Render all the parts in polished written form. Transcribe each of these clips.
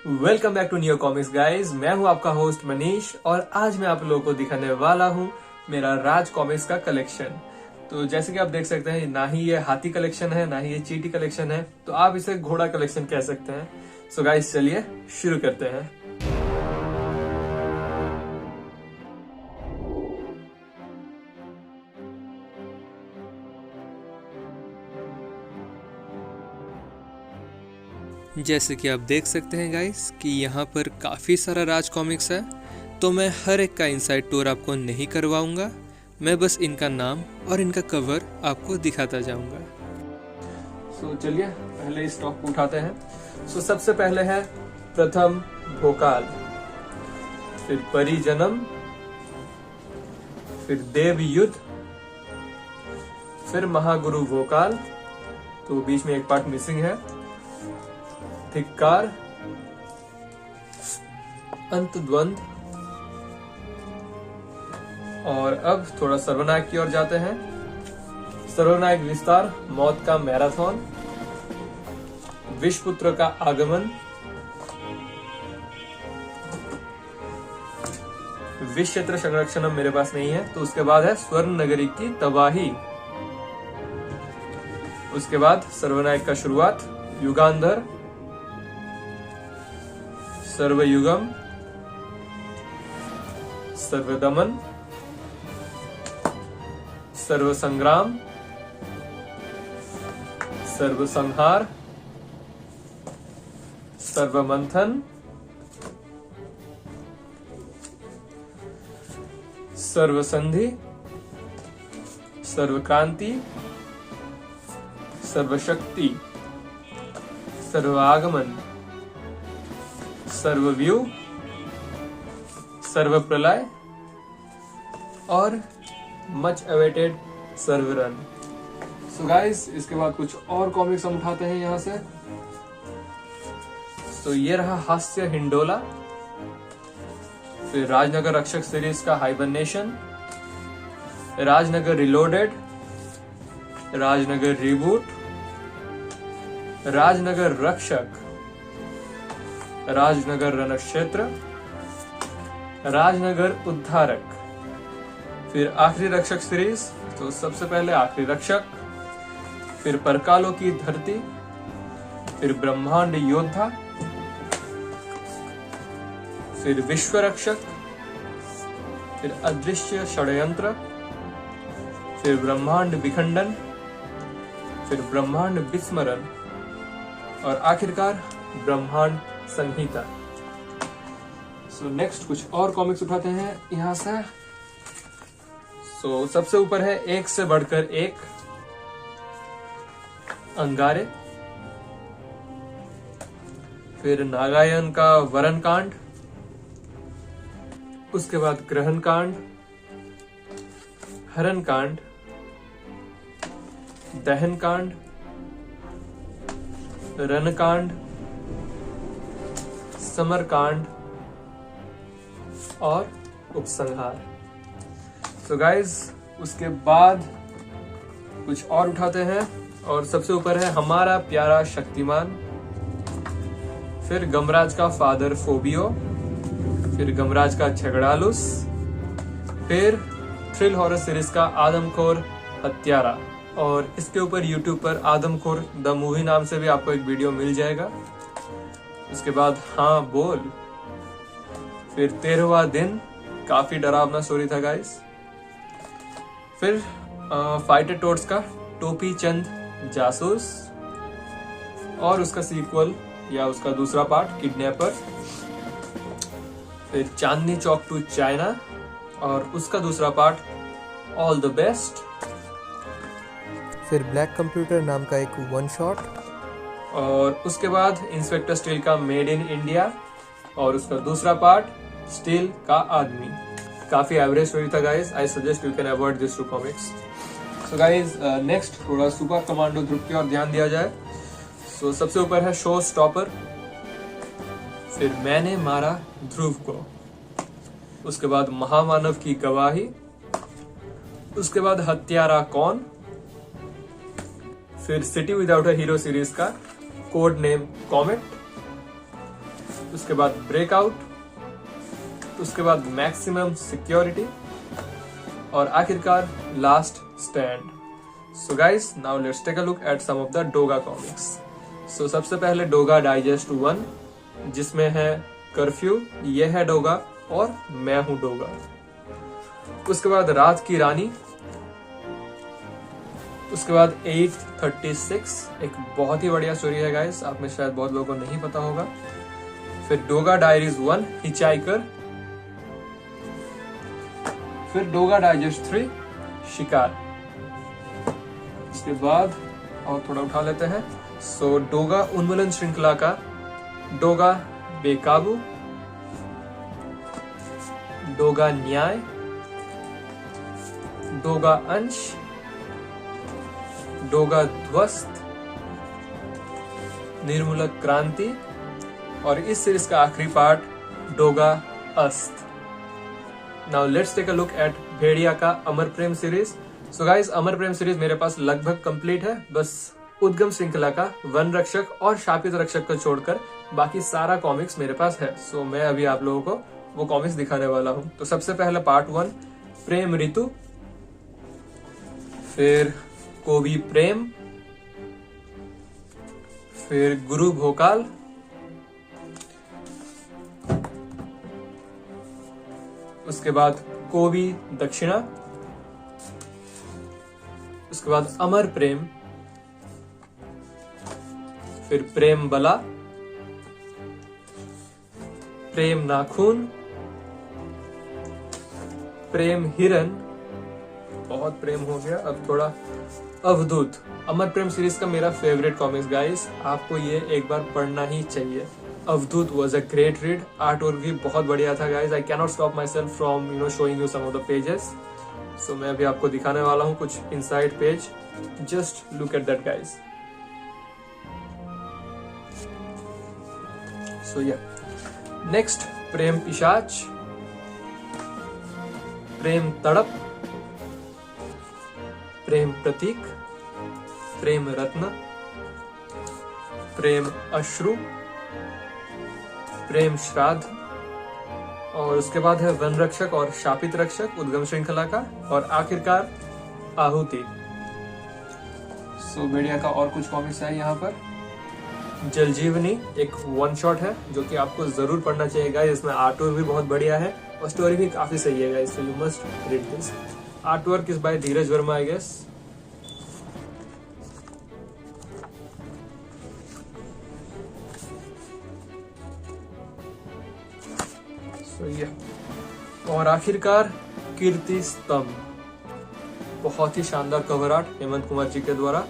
Welcome back to new comics guys. मैं हूं आपका होस्ट मनीष और आज मैं आप लोगों को दिखाने वाला हूं मेरा राज कॉमिक्स का कलेक्शन। तो जैसे कि आप देख सकते हैं, ना ही ये हाथी कलेक्शन है ना ही ये चींटी कलेक्शन है, तो आप इसे घोड़ा कलेक्शन कह सकते हैं। सो गाइज चलिए शुरू करते हैं। जैसे कि आप देख सकते हैं गाइस कि यहाँ पर काफ़ी सारा राज कॉमिक्स है, तो मैं हर एक का इनसाइड टूर आपको नहीं करवाऊंगा। मैं बस इनका नाम और इनका कवर आपको दिखाता जाऊंगा। सो चलिए पहले स्टॉक को उठाते हैं। सो सबसे पहले है प्रथम भोकाल, फिर परिजनम, फिर देव युद्ध, फिर महागुरु भोकाल, तो बीच में एक पार्ट मिसिंग है, धिक्कार, अंतद्वंद, और अब थोड़ा सर्वनायक की ओर जाते हैं। सर्वनायक विस्तार, मौत का मैराथन, विषपुत्र का आगमन, विष क्षेत्र संरक्षण मेरे पास नहीं है, तो उसके बाद है स्वर्ण नगरी की तबाही। उसके बाद सर्वनायक का शुरुआत, युगांधर, सर्वयुगम, सर्वदमन, सर्वसंग्राम, सर्वसंहार, सर्वमंथन, सर्वसंधि, सर्वक्रांति, सर्वशक्ति, सर्वागमन, सर्वव्यूह, सर्वप्रलय और मच अवेटेड सर्वरन। सो गाइस, इसके बाद कुछ और कॉमिक्स हम उठाते हैं यहां से। तो ये रहा हास्य हिंडोला, फिर राजनगर रक्षक सीरीज का hibernation, Rajnagar reloaded, Rajnagar reboot, Rajnagar रक्षक, राजनगर रणक्षेत्र, राजनगर उद्धारक, फिर आखिरी रक्षक सीरीज, तो सबसे पहले आखिरी रक्षक, फिर परकालों की धरती, फिर ब्रह्मांड योद्धा, फिर विश्व रक्षक, फिर अदृश्य षड्यंत्र, फिर ब्रह्मांड विखंडन, फिर ब्रह्मांड विस्मरण और आखिरकार ब्रह्मांड संहिता। सो नेक्स्ट कुछ और कॉमिक्स उठाते हैं यहां से। सो सबसे ऊपर है एक से बढ़कर एक, अंगारे, फिर नागायन का वरण कांड, उसके बाद ग्रहण कांड, हरण कांड, दहन कांड, रण कांड, समरकांड और उपसंहार। सो गाइज, उसके बाद कुछ और उठाते हैं और सबसे ऊपर है हमारा प्यारा शक्तिमान, फिर गमराज का फादर फोबियो, फिर गमराज का झगड़ालुस, फिर थ्रिल हॉरर सीरीज का आदमखोर हत्यारा, और इसके ऊपर यूट्यूब पर आदमखोर द मूवी नाम से भी आपको एक वीडियो मिल जाएगा। उसके बाद हाँ बोल, फिर 13वां दिन, काफी डरावना स्टोरी था गाइस। फिर फाइटर टोड्स का टोपी चंद जासूस और उसका सीक्वल या उसका दूसरा पार्ट किडनैपर, फिर चांदनी चौक टू चाइना और उसका दूसरा पार्ट ऑल द बेस्ट, फिर ब्लैक कंप्यूटर नाम का एक वन शॉट, और उसके बाद इंस्पेक्टर स्टील का मेड इन इंडिया और उसका दूसरा पार्ट स्टील का आदमी। काफी एवरेज स्टोरी था guys. I suggest you can avoid this two comics. So guys, next थोड़ा सुपर कमांडो ध्रुव की ओर ध्यान दिया जाए। सो सबसे ऊपर है शो स्टॉपर, फिर मैंने मारा ध्रुव को, उसके बाद महामानव की गवाही, उसके बाद हत्यारा कौन, फिर city without a hero series का कोड नेम कॉमेट, उसके बाद ब्रेकआउट, उसके बाद मैक्सिमम सिक्योरिटी और आखिरकार last stand. So guys, now let's take a look at some of the Doga comics. सो सबसे पहले डोगा डाइजेस्ट 1, जिसमें है कर्फ्यू, ये है डोगा और मैं हूं डोगा। उसके बाद रात की रानी, उसके बाद 836, एक बहुत ही बढ़िया स्टोरी है गाइस, आप में शायद बहुत लोगों को नहीं पता होगा। फिर डोगा डायरीज 1, हिचहाइकर। फिर डोगा डाइजेस्ट 3, शिकार। इसके बाद और थोड़ा उठा लेते हैं। सो डोगा उन्मूलन श्रृंखला का डोगा बेकाबू, डोगा न्याय, डोगा अंश, डोगा ध्वस्त, निर्मूलक क्रांति और इस सीरीज का आखिरी पार्ट डोगा अस्त। Now let's take a look at Bhediya का Amar Prem series. So guys, Amar Prem series मेरे पास लगभग कंप्लीट है। बस उद्गम श्रृंखला का वन रक्षक और शापित रक्षक को छोड़कर बाकी सारा कॉमिक्स मेरे पास है। सो मैं अभी आप लोगों को वो कॉमिक्स दिखाने वाला हूं। तो सबसे पहले पार्ट 1 प्रेम ऋतु, फिर कोबी प्रेम, फिर गुरु भोकाल, उसके बाद कोबी दक्षिणा, उसके बाद अमर प्रेम, फिर प्रेम बला, प्रेम नाखून, प्रेम हिरन, बहुत प्रेम हो गया, अब थोड़ा अवधूत। अमर प्रेम सीरीज का मेरा फेवरेट कॉमिक्स गाइस, आपको ये एक बार पढ़ना ही चाहिए। Avadhoot was a great read, art work भी बहुत बढ़िया था guys. I can not stop myself from showing you some of the pages. So मैं अभी आपको दिखाने वाला हूं कुछ inside page, just look at that guys. So yeah next प्रेम पिशाच, प्रेम तड़प, प्रेम प्रतीक, प्रेम रत्न, प्रेम अश्रु, प्रेम श्राद्ध और उसके बाद है वन रक्षक और शापित रक्षक उद्गम श्रृंखला का और आखिरकार आहुति। सो भेड़िया का और कुछ कॉमिक्स है यहाँ पर। जलजीवनी एक वन शॉट है जो कि आपको जरूर पढ़ना चाहिए गाइस। इसमें आर्ट वर्क भी बहुत बढ़िया है और स्टोरी भी काफी सही है guys, so you must read this. Art work is by Dheeraj Verma I guess. और आखिरकार कीर्ति स्तंभ, बहुत ही शानदार कवर आर्ट हेमंत कुमार जी के द्वारा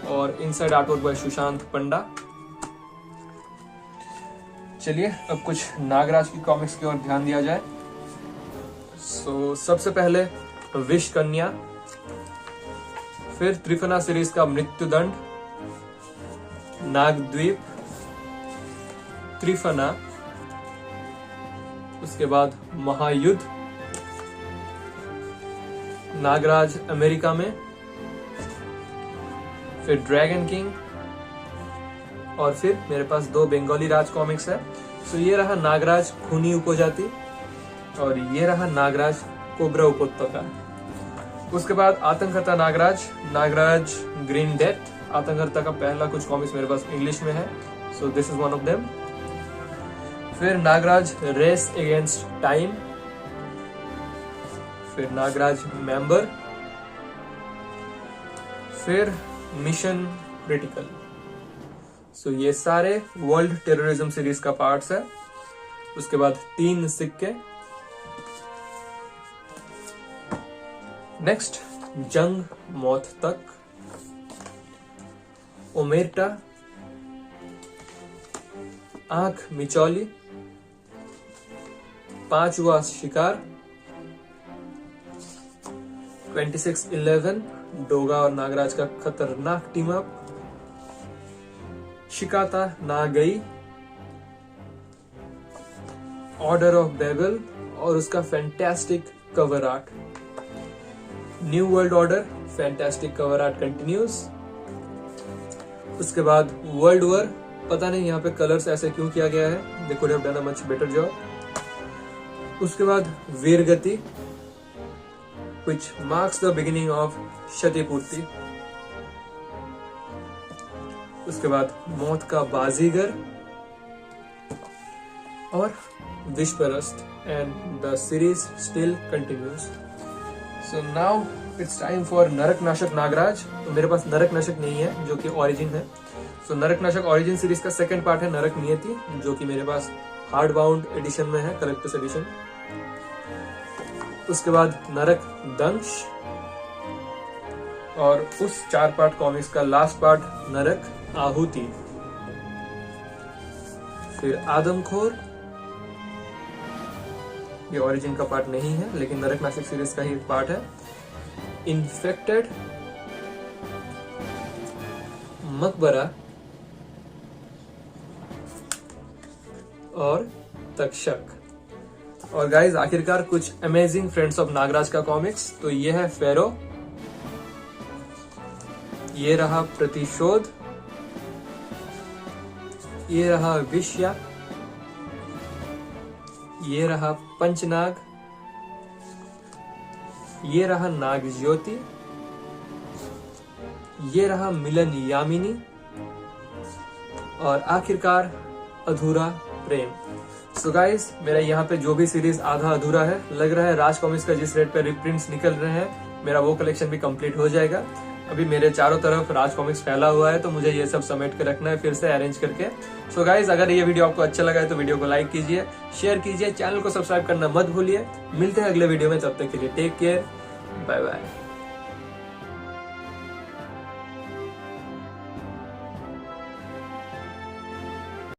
और inside art work by Sushant Panda. चलिए अब कुछ नागराज की कॉमिक्स की ओर ध्यान दिया जाए। सो सबसे पहले विष कन्या, फिर त्रिफना सीरीज का मृत्युदंड, नागद्वीप, त्रिफना, उसके बाद महायुद्ध, नागराज अमेरिका में, फिर ड्रैगन किंग और फिर मेरे पास 2 बंगाली राज कॉमिक्स है। सो ये रहा नागराज खूनी उपजाति और ये रहा नागराज कोबरा उपत्यका। उसके बाद आतंकहर्ता नागराज, नागराज ग्रीन डेथ। आतंकहर्ता का पहला कुछ कॉमिक्स मेरे पास इंग्लिश में है, so this is one of them. फिर नागराज रेस अगेंस्ट टाइम, फिर नागराज मेंबर, फिर मिशन क्रिटिकल। सो ये सारे वर्ल्ड टेररिज्म सीरीज का पार्ट्स है। उसके बाद 3 सिक्के। नेक्स्ट जंग मौत तक, ओमेर्टा, आंख मिचौली, 5वां शिकार, 2611 डोगा और नागराज का खतरनाक टीम अप, शिकाता ना गई, ऑर्डर ऑफ बेबल और उसका fantastic cover art, new world order fantastic cover art continues. उसके बाद वर्ल्ड वॉर पता नहीं यहाँ पे कलर्स ऐसे क्यों किया गया है, they could have done a much better job. उसके बाद वीरगति which marks the beginning of क्षतिपूर्ति। उसके बाद मौत का बाजीगर और विषपरस्त, and the series still continues. So now it's time for Narak Nashak Nagraj. तो मेरे पास नरक नाशक नहीं है जो कि ओरिजिन है। सो नरक नाशक ओरिजिन सीरीज का सेकंड पार्ट है नरक नियति, जो कि मेरे पास हार्ड बाउंड एडिशन में है, कलेक्टर्स एडिशन। उसके बाद नरक दंश, और उस 4 पार्ट कॉमिक्स का लास्ट पार्ट नरक आहुति। फिर आदमखोर, ये ओरिजिन का पार्ट नहीं है लेकिन नरक नाशक सीरीज का ही पार्ट है। इन्फेक्टेड, मकबरा और तक्षक। और गाइज आखिरकार कुछ अमेजिंग फ्रेंड्स ऑफ नागराज का कॉमिक्स। तो ये है फेरो, ये रहा प्रतिशोध, ये रहा विष्या, ये रहा पंचनाग, ये रहा नाग ज्योति, ये रहा मिलन यामिनी, और आखिरकार अधूरा प्रेम। सो गाइस मेरा यहाँ पे जो भी सीरीज आधा अधूरा है, लग रहा है राज कॉमिक्स का जिस रेट पे रिप्रिंट्स निकल रहे हैं मेरा वो कलेक्शन भी कंप्लीट हो जाएगा। अभी मेरे चारों तरफ राज कॉमिक्स फैला हुआ है तो मुझे ये सब समेट के रखना है फिर से अरेंज करके। सो गाइस अगर ये वीडियो आपको अच्छा लगा है तो वीडियो को लाइक कीजिए, शेयर कीजिए, चैनल को सब्सक्राइब करना मत भूलिए। मिलते हैं अगले वीडियो में, तब तक के लिए टेक केयर, बाय बाय।